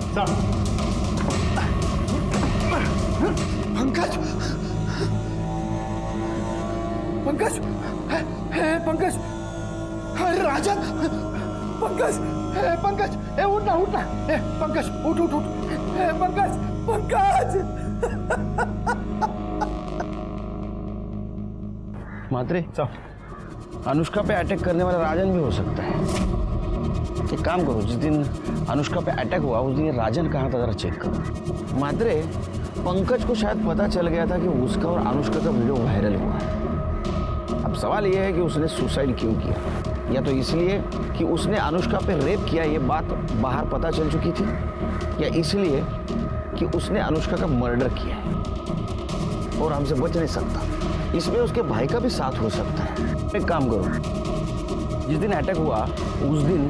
पंकज, पंकज, पंकज, अरे राजन, पंकज, पंकज, उठना उठना, पंकज उठ उठ उठ, पंकज, पंकज। मात्रे, अनुष्का पे अटैक करने वाला राजन भी हो सकता है। एक काम करो, जिस दिन अनुष्का पे अटैक हुआ उस दिन ये राजन कहाँ था जरा चेक करो। मात्रे, पंकज को शायद पता चल गया था कि उसका और अनुष्का का वीडियो वायरल हुआ है। अब सवाल यह है कि उसने सुसाइड क्यों किया, या तो इसलिए कि उसने अनुष्का पे रेप किया, ये बात बाहर पता चल चुकी थी, या इसलिए कि उसने अनुष्का का मर्डर किया है और हमसे बच नहीं सकता। इसमें उसके भाई का भी साथ हो सकता है। एक काम करो, जिस दिन अटैक हुआ उस दिन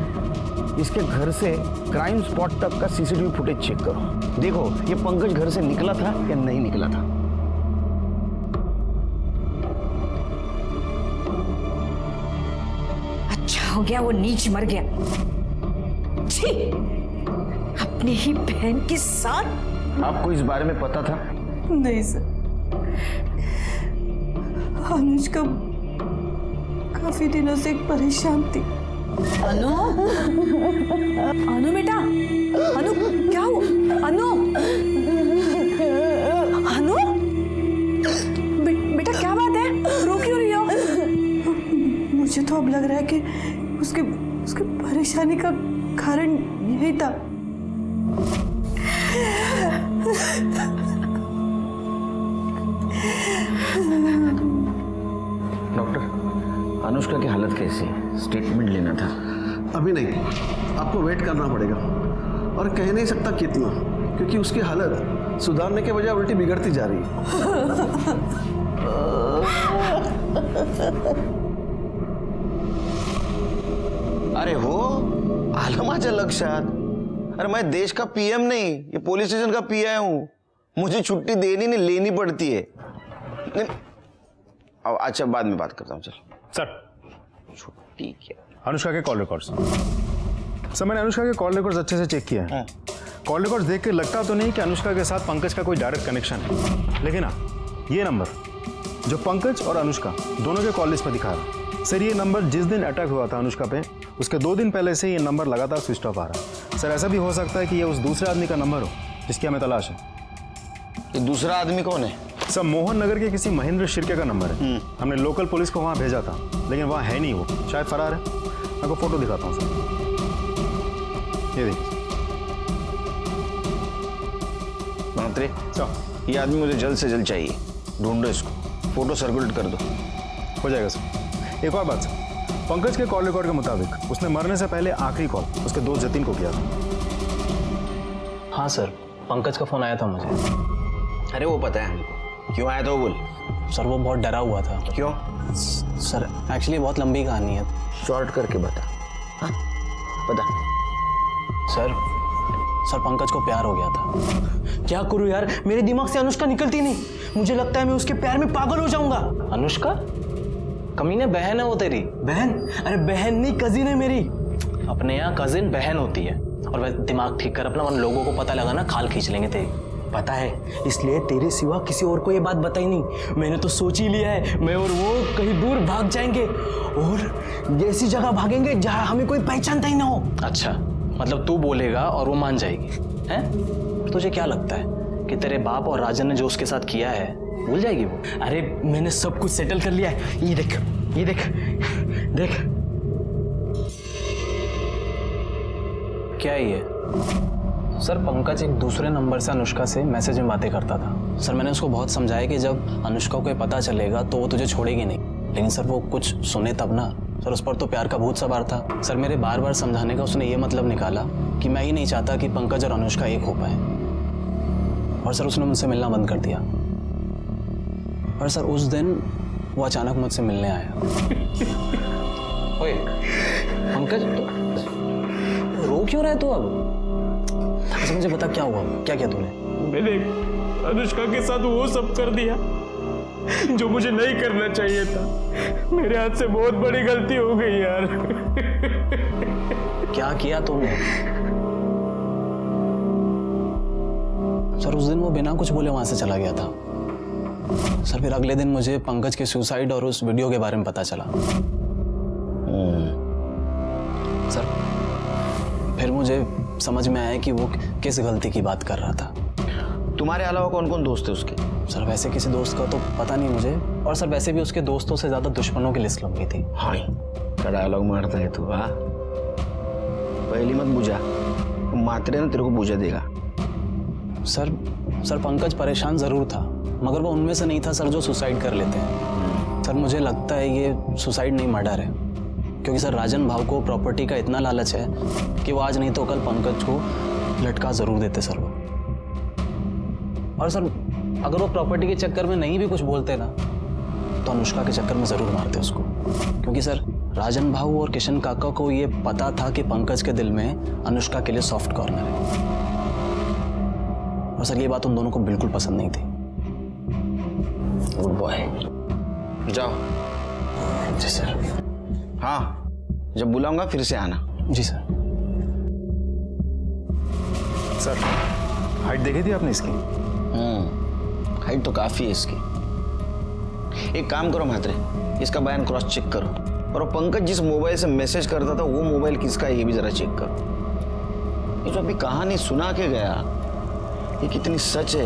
इसके घर से क्राइम स्पॉट तक का सीसीटीवी फुटेज चेक करो। देखो ये पंकज घर से निकला था या नहीं निकला था। अच्छा हो गया वो नीच मर गया। छी, अपनी ही बहन के साथ। आपको इस बारे में पता था? नहीं सर, अनुष्का काफी दिनों से परेशान थी। अनु, अनु बेटा, अनु क्या हुआ? अनु, अनु, बेटा क्या बात है? रो क्यों रही हो? मुझे तो अब लग रहा है कि उसके परेशानी का कारण यही था। डॉक्टर, अनुष्का की हालत कैसी है? स्टेटमेंट लेना था। अभी नहीं, आपको वेट करना पड़ेगा, और कह नहीं सकता कितना, क्योंकि उसकी हालत सुधारने के बजाय उल्टी बिगड़ती जा रही है। अरे हो, आलं माझ्या लक्षात। अरे मैं देश का पीएम नहीं, ये पुलिस स्टेशन का पीआई हूँ। मुझे छुट्टी देनी नहीं लेनी पड़ती है। अब अच्छा बाद में बात करता हूँ। चल सर, छुट्टी क्या? अनुष्का के कॉल रिकॉर्ड्स। सर मैंने अनुष्का के कॉल रिकॉर्ड्स अच्छे से चेक किए हैं। कॉल रिकॉर्ड्स देख के लगता तो नहीं कि अनुष्का के साथ पंकज का कोई डायरेक्ट कनेक्शन है, लेकिन हाँ ये नंबर जो पंकज और अनुष्का दोनों के कॉल लिस्ट पर दिखा रहा है, सर ये नंबर जिस दिन अटैक हुआ था अनुष्का पे उसके 2 दिन पहले से ये नंबर लगातार स्विच ऑफ आ रहा है। सर ऐसा भी हो सकता है कि ये उस दूसरे आदमी का नंबर हो जिसकी हमें तलाश है। ये दूसरा आदमी कौन है? सर मोहन नगर के किसी महेंद्र शिर्के का नंबर है। हमने लोकल पुलिस को वहाँ भेजा था, लेकिन वहाँ है नहीं, वो शायद फरार है। आपको फोटो दिखाता हूँ सर, ये देखिए। मंत्री, ये आदमी मुझे जल्द से जल्द चाहिए, ढूंढो इसको, फोटो सर्कुलेट कर दो। हो जाएगा सर। एक और बात सर, पंकज के कॉल रिकॉर्ड के मुताबिक उसने मरने से पहले आखिरी कॉल उसके दोस्त जतिन को किया था। हाँ सर, पंकज का फोन आया था मुझे। अरे वो पता है हमको, क्यों आया था वो बोल। सर वो बहुत डरा हुआ था। क्यों? सर एक्चुअली बहुत लंबी कहानी है। शॉर्ट करके बता। हाँ बता। सर पंकज को प्यार हो गया था। क्या करूं यार, मेरे दिमाग से अनुष्का निकलती नहीं। मुझे लगता है मैं उसके प्यार में पागल हो जाऊंगा। अनुष्का कमीने बहन है वो तेरी। बहन? अरे बहन नहीं, कजिन है मेरी। अपने यहाँ कजिन बहन होती है। और वैसे दिमाग ठीक कर अपना, वरना लोगों को पता लगा ना खाल खींच लेंगे तेरी। पता है, इसलिए तेरे सिवा किसी और को ये बात बताई नहीं। मैंने तो सोच ही लिया है, मैं और वो कहीं दूर भाग जाएंगे और ऐसी जगह भागेंगे जहां हमें कोई पहचानता ही ना हो। अच्छा, मतलब तू बोलेगा और वो मान जाएगी हैं? तुझे क्या लगता है कि तेरे बाप और राजन ने जो उसके साथ किया है भूल जाएगी वो? अरे मैंने सब कुछ सेटल कर लिया है। ये देख, ये देख, देख। क्या है ये? सर पंकज एक दूसरे नंबर से अनुष्का से मैसेज में बातें करता था। सर मैंने उसको बहुत समझाया कि जब अनुष्का को ये पता चलेगा तो वो तुझे छोड़ेगी नहीं, लेकिन सर वो कुछ सुने तब ना। सर उस पर तो प्यार का भूत सवार था। सर मेरे बार बार समझाने का उसने ये मतलब निकाला कि मैं ही नहीं चाहता कि पंकज और अनुष्का एक हो पाए, और सर उसने मुझसे मिलना बंद कर दिया। और सर उस दिन वो अचानक मुझसे मिलने आया। ओए पंकज, रो क्यों रहे तू अब? अच्छा मुझे बता क्या हुआ, क्या किया तूने? मैंने अनुष्का के साथ वो सब कर दिया जो मुझे नहीं करना चाहिए था। मेरे हाथ से बहुत बड़ी गलती हो गई यार। क्या किया तूने? सर उस दिन वो बिना कुछ बोले वहां से चला गया था। सर फिर अगले दिन मुझे पंकज के सुसाइड और उस वीडियो के बारे में पता चला। सर फिर मुझे समझ में आया कि वो किस गलती की बात कर रहा था। तुम्हारे अलावा कौन कौन दोस्त है उसके? सर वैसे किसी दोस्त का तो पता नहीं मुझे, और सर वैसे भी उसके दोस्तों से ज्यादा दुश्मनों की लिस्ट लंबी थी। हाँ क्या डायलॉग मारता है तू? हाँ पहली मत बुझा, मात्रे ना तेरे को बुझा देगा। सर पंकज परेशान जरूर था, मगर वो उनमें से नहीं था सर जो सुसाइड कर लेते हैं। सर मुझे लगता है ये सुसाइड नहीं मर्डर है, क्योंकि सर राजन भाव को प्रॉपर्टी का इतना लालच है कि वो आज नहीं तो कल पंकज को लटका जरूर देते सर वो। और सर अगर वो प्रॉपर्टी के चक्कर में नहीं भी कुछ बोलते ना तो अनुष्का के चक्कर में जरूर मारते उसको, क्योंकि सर राजन भाव और किशन काका को ये पता था कि पंकज के दिल में अनुष्का के लिए सॉफ्ट कॉर्नर है, और सर ये बात उन दोनों को बिल्कुल पसंद नहीं थी। गुड बॉय, जाओ। जी सर। हाँ जब बुलाऊंगा फिर से आना। जी सर। सर हाइट देखी थी आपने इसकी? हाइट तो काफी है इसकी। एक काम करो म्हात्रे, इसका बयान क्रॉस चेक करो, और वो पंकज जिस मोबाइल से मैसेज करता था वो मोबाइल किसका है ये भी जरा चेक करो। ये जो अभी कहानी सुना के गया ये कितनी सच है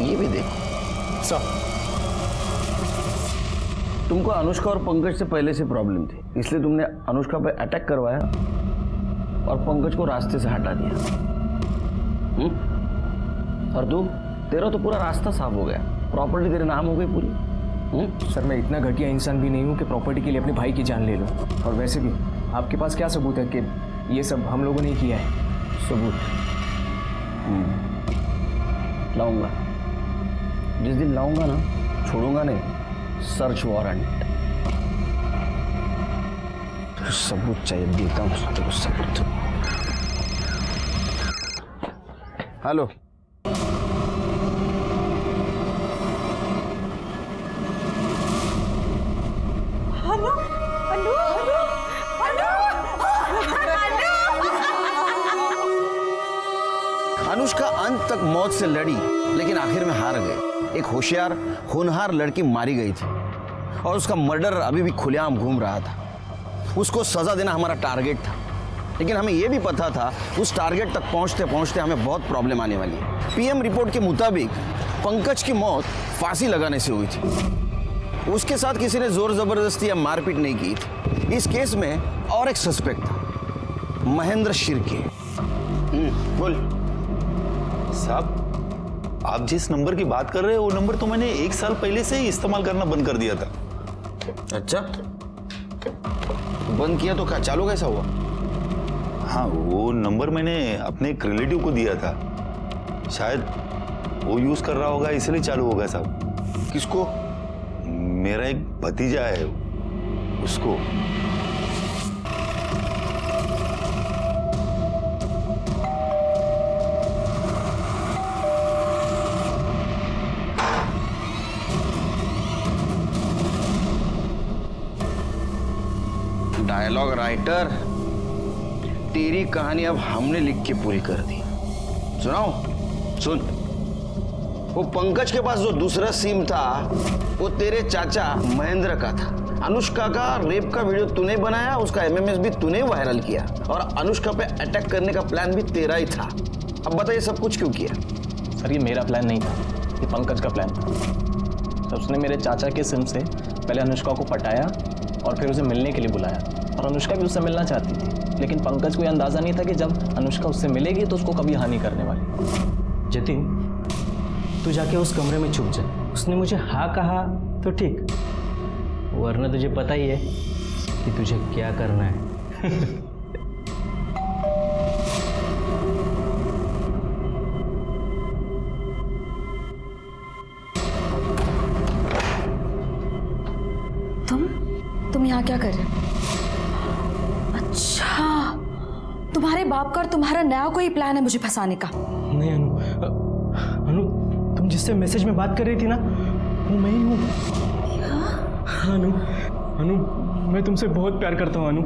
ये भी देखो। सर तुमको अनुष्का और पंकज से पहले से प्रॉब्लम थी, इसलिए तुमने अनुष्का पे अटैक करवाया और पंकज को रास्ते से हटा दिया। और तू, तेरा तो पूरा रास्ता साफ हो गया, प्रॉपर्टी तेरे नाम हो गई पूरी। सर मैं इतना घटिया इंसान भी नहीं हूँ कि प्रॉपर्टी के लिए अपने भाई की जान ले लूँ। और वैसे भी आपके पास क्या सबूत है कि ये सब हम लोगों ने किया है? सबूत लाऊंगा, जिस दिन लाऊंगा ना छोड़ूंगा नहीं, सर्च वारंट। सबूत चाहिए, देता हूँ तेरे को सबूत। हेलो अनुष्का अंत तक मौत से लड़ी लेकिन आखिर में हार गई। एक होशियार होनहार लड़की मारी गई थी और उसका मर्डर अभी भी खुलेआम घूम रहा था। उसको सजा देना हमारा टारगेट था, लेकिन हमें यह भी पता था उस टारगेट तक पहुंचते पहुंचते हमें बहुत प्रॉब्लम आने वाली है। पीएम रिपोर्ट के मुताबिक पंकज की मौत फांसी लगाने से हुई थी। उसके साथ किसी ने जोर जबरदस्ती या मारपीट नहीं की थी। इस केस में और एक सस्पेक्ट था, महेंद्र शिर्के। बोल साहब, आप जिस नंबर की बात कर रहे हैं वो नंबर तो मैंने 1 साल पहले से ही इस्तेमाल करना बंद कर दिया था। अच्छा, बंद किया तो क्या चालू कैसा हुआ? हाँ, वो नंबर मैंने अपने एक रिलेटिव को दिया था, शायद वो यूज कर रहा होगा इसलिए चालू होगा साहब। किसको? मेरा एक भतीजा है, उसको। डायलॉग राइटर, तेरी कहानी अब हमने लिख के पूरी कर दी। सुनाओ, सुन। वो पंकज के पास जो दूसरा सिम था वो तेरे चाचा महेंद्र का था। अनुष्का का रेप का वीडियो तूने बनाया, उसका एमएमएस भी तूने वायरल किया और अनुष्का पे अटैक करने का प्लान भी तेरा ही था। अब बताइए सब कुछ क्यों किया? सर ये मेरा प्लान नहीं था, ये पंकज का प्लान था। तो उसने मेरे चाचा के सिम से पहले अनुष्का को पटाया और फिर उसे मिलने के लिए बुलाया और अनुष्का भी उससे मिलना चाहती थी, लेकिन पंकज को यह अंदाज़ा नहीं था कि जब अनुष्का उससे मिलेगी तो उसको कभी हानि करने वाली। जतिन, तू जाके उस कमरे में छुप जा। उसने मुझे हाँ कहा तो ठीक, वरना तुझे पता ही है कि तुझे क्या करना है। तुम यहाँ क्या कर रहे हो? अच्छा, तुम्हारे बाप का और तुम्हारा नया कोई प्लान है मुझे फंसाने का? नहीं अनु, तुम जिससे मैसेज में बात कर रही थी ना, वो मैं ही हूँ। हाँ अनु, मैं तुमसे बहुत प्यार करता हूँ अनु।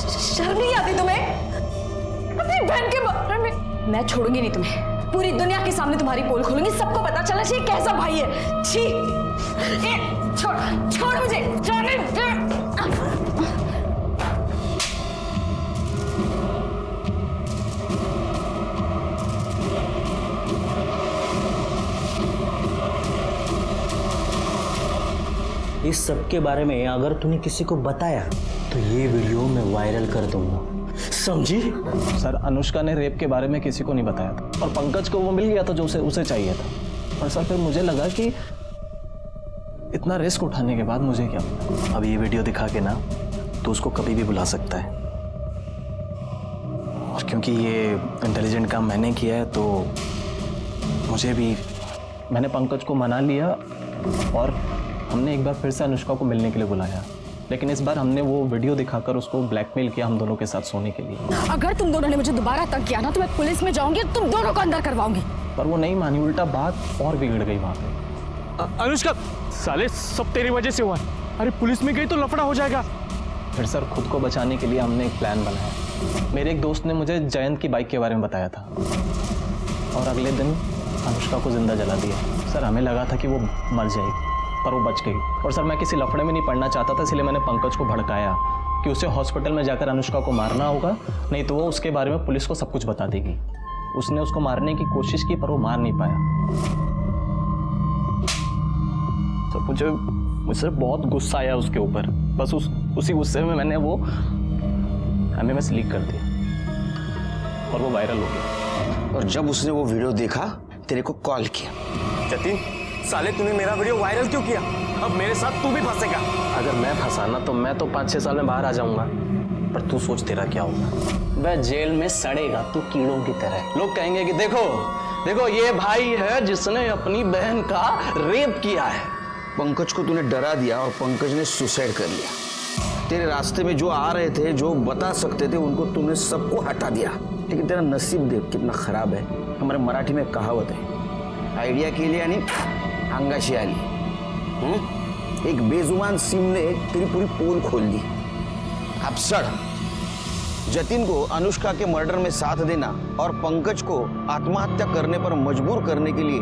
शर्म नहीं आती तुम्हें? अपनी बहन के बारे में। मैं छोड़ूंगी नहीं तुम्हें, पूरी दुनिया के सामने तुम्हारी पोल खोलूंगी, सबको पता चलना चाहिए कैसा भाई है। छी, छोड़ मुझे, इस सब के बारे में अगर तूने किसी को बताया तो ये वीडियो मैं वायरल कर दूंगा, समझी? सर अनुष्का ने रेप के बारे में किसी को नहीं बताया था और पंकज को वो मिल गया था जो उसे चाहिए था। और सर फिर मुझे लगा कि इतना रिस्क उठाने के बाद मुझे क्या पता। अब ये वीडियो दिखा के ना तो उसको कभी भी बुला सकता है, और क्योंकि ये इंटेलिजेंट काम मैंने किया है तो मुझे भी। मैंने पंकज को मना लिया और हमने एक बार फिर से अनुष्का को मिलने के लिए बुलाया, लेकिन इस बार हमने वो वीडियो दिखाकर उसको ब्लैकमेल किया हम दोनों के साथ सोने के लिए। अगर तुम दोनों ने मुझे दोबारा तंग किया ना तो मैं पुलिस में जाऊंगी और तुम दोनों को अंदर करवाऊंगी। पर वो नहीं मानी, उल्टा बात और बिगड़ गई वहाँ पे। अनुष्का, साले सब तेरी वजह से हुआ। अरे पुलिस में गई तो लफड़ा हो जाएगा। फिर सर खुद को बचाने के लिए हमने एक प्लान बनाया। मेरे एक दोस्त ने मुझे जयंत की बाइक के बारे में बताया था और अगले दिन अनुष्का को जिंदा जला दिया। सर हमें लगा था कि वो मर जाएगी पर वो बच गई। और सर मैं किसी लफड़े में नहीं पड़ना चाहता था, इसलिए मैंने पंकज को भड़काया कि उसे हॉस्पिटल में जाकर अनुष्का को मारना होगा, नहीं तो वो उसके बारे में पुलिस को सब कुछ बता देगी। उसने उसको मारने की कोशिश की पर वो मार नहीं पाया। तो मुझे बहुत गुस्सा आया उसके ऊपर। बस उसी गुस्से में मैंने वो एमएमएस लीक कर दिया और वो वायरल हो गया। और जब उसने वो वीडियो देखा तेरे को कॉल किया। जतिन, साले तूने मेरा वीडियो वायरल क्यों किया? अब मेरे साथ तू भी फंसेगा। अगर मैं फंसाना तो मैं तो 5-6 साल में बाहर आ जाऊंगा, पर तू सोच तेरा क्या होगा। वह जेल में सड़ेगा तू कीड़ों की तरह। लोग कहेंगे कि देखो ये भाई है जिसने अपनी बहन का रेप किया है। पंकज को तूने डरा दिया और पंकज ने सुसाइड कर लिया। तेरे रास्ते में जो आ रहे थे, जो बता सकते थे, उनको तूने सबको हटा दिया। लेकिन तेरा नसीब देख कितना खराब है। हमारे मराठी में कहावत है, आइडिया के लिए यानी अंगाशी आली। एक बेजुबान सिम ने तेरी पूरी पोल खोल दी। अब सड़। जतिन को अनुष्का के मर्डर में साथ देना और पंकज को आत्महत्या करने पर मजबूर करने के लिए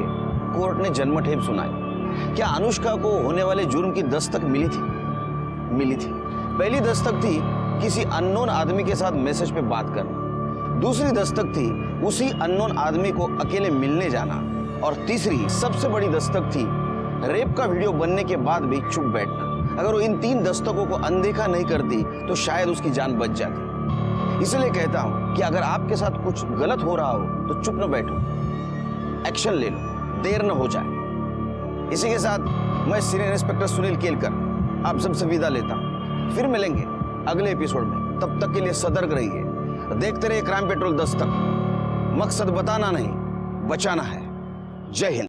कोर्ट ने जन्मठेप सुनाई। क्या अनुष्का को होने वाले जुर्म की दस्तक मिली थी? मिली थी। पहली दस्तक थी किसी अननोन आदमी के साथ मैसेज पे बात करना। दूसरी दस्तक थी उसी अननोन आदमी को अकेले मिलने जाना। और तीसरी सबसे बड़ी दस्तक थी रेप का वीडियो बनने के बाद भी चुप बैठना। अगर वो इन 3 दस्तकों को अनदेखा नहीं करती तो शायद उसकी जान बच जाती। इसलिए कहता हूं कि अगर आपके साथ कुछ गलत हो रहा हो तो चुप न बैठो, एक्शन ले लो, देर न हो जाए। इसी के साथ मैं सीनियर इंस्पेक्टर सुनील केलकर आप सबसे विदा लेता हूं। फिर मिलेंगे अगले एपिसोड में। तब तक के लिए सतर्क रहिए, देखते रहिए क्राइम पेट्रोल दस्तक। मकसद बताना नहीं, बचाना है। जय हिंद।